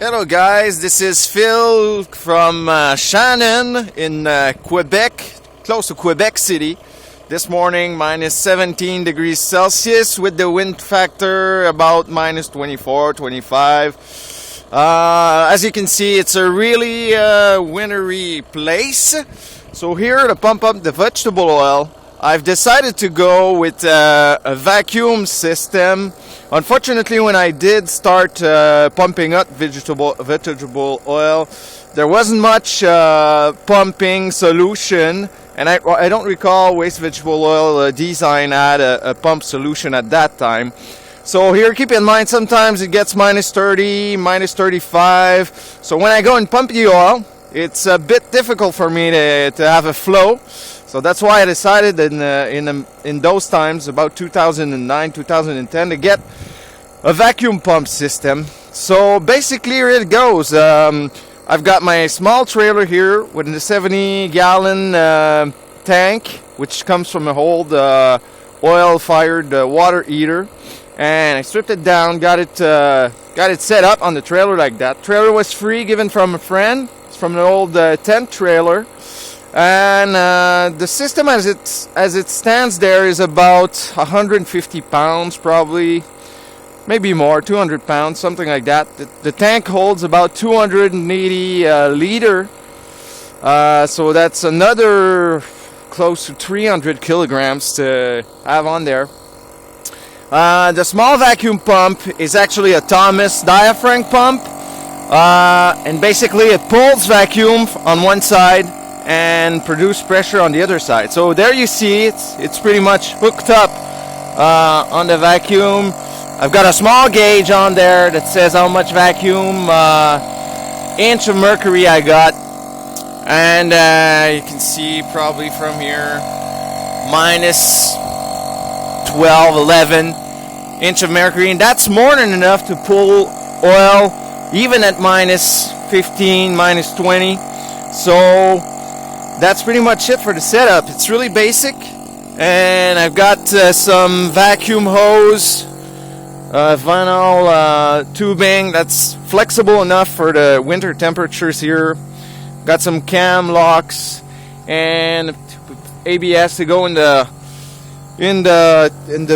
Hello guys, this is Phil from Shannon in Quebec, close to Quebec City. This morning minus 17 degrees Celsius with the wind factor about minus 24, 25. As you can see, it's a really wintry place. So here to pump up the vegetable oil, I've decided to go with a vacuum system. Unfortunately, when I did start pumping up vegetable oil, there wasn't much pumping solution, and I don't recall Waste Vegetable Oil Design had a pump solution at that time. So here, keep in mind, sometimes it gets minus 30, minus 35. So when I go and pump the oil, it's a bit difficult for me to have a flow. So that's why I decided in those times, about 2009, 2010, to get a vacuum pump system. So basically here it goes. I've got my small trailer here with a 70-gallon tank, which comes from an old oil-fired water heater. And I stripped it down, got it set up on the trailer like that. Trailer was free, given from a friend. It's from an old tent trailer. And the system as it stands there is about 150 pounds, probably, maybe more, 200 pounds, something like that. The tank holds about 280 liter, so that's another close to 300 kilograms to have on there. The small vacuum pump is actually a Thomas diaphragm pump, and basically it pulls vacuum on one side and produce pressure on the other side. So there you see it's pretty much hooked up on the vacuum. I've got a small gauge on there that says how much vacuum inch of mercury I got, and you can see probably from here minus 12, 11 inch of mercury, and that's more than enough to pull oil even at minus 15, minus 20. So that's pretty much it for the setup. It's really basic, and I've got some vacuum hose, vinyl tubing that's flexible enough for the winter temperatures here. Got some cam locks and ABS to go in the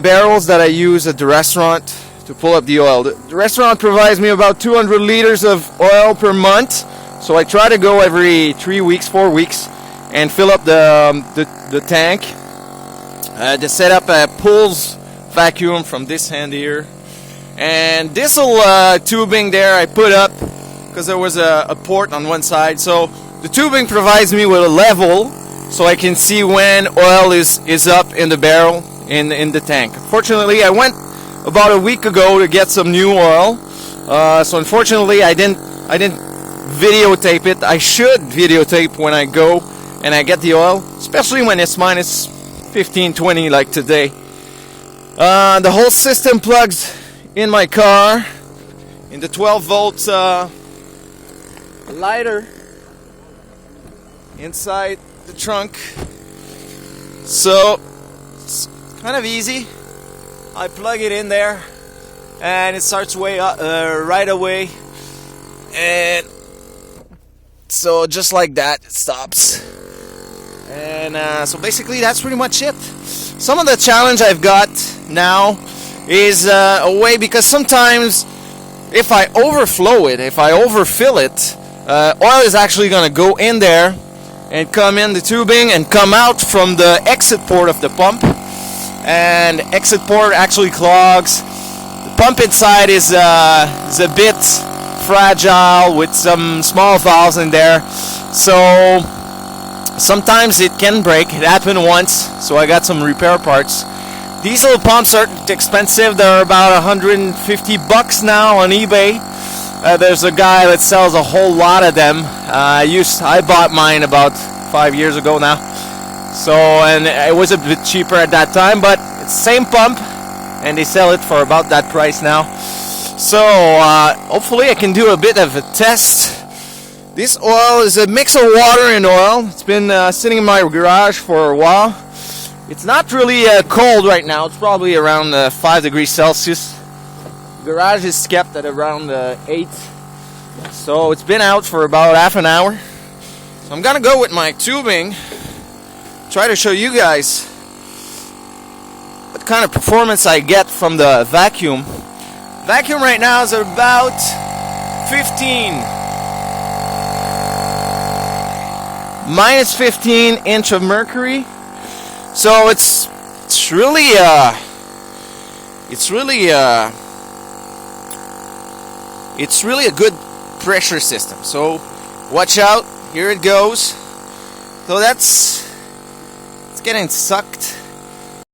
barrels that I use at the restaurant to pull up the oil. The restaurant provides me about 200 liters of oil per month, so I try to go every 3 weeks, 4 weeks, and fill up the tank. The setup pulls vacuum from this hand here, and this little tubing there I put up because there was a port on one side. So the tubing provides me with a level, so I can see when oil is up in the barrel in the tank. Fortunately, I went about a week ago to get some new oil, so unfortunately I didn't videotape it. I should videotape when I go and I get the oil, especially when it's minus 15, 20 like today. The whole system plugs in my car in the 12 volt lighter inside the trunk. So it's kind of easy. I plug it in there and it starts right away, and so just like that it stops. And so basically that's pretty much it. Some of the challenge I've got now is a way, because sometimes if I overflow it, if I overfill it, oil is actually going to go in there and come in the tubing and come out from the exit port of the pump, and the exit port actually clogs. The pump inside is a bit fragile with some small valves in there, so sometimes it can break. It happened once, so I got some repair parts. These little pumps aren't expensive. They're about $150 now on eBay. There's a guy that sells a whole lot of them. I bought mine about 5 years ago now. So, and it was a bit cheaper at that time, but it's the same pump, and they sell it for about that price now. So, hopefully I can do a bit of a test. This oil is a mix of water and oil. It's been sitting in my garage for a while. It's not really cold right now. It's probably around 5 degrees Celsius. Garage is kept at around 8. So it's been out for about half an hour. So I'm gonna go with my tubing, try to show you guys what kind of performance I get from the vacuum. Vacuum right now is about 15, minus 15 inch of mercury. So it's really a good pressure system. So watch out, here it goes. So it's getting sucked.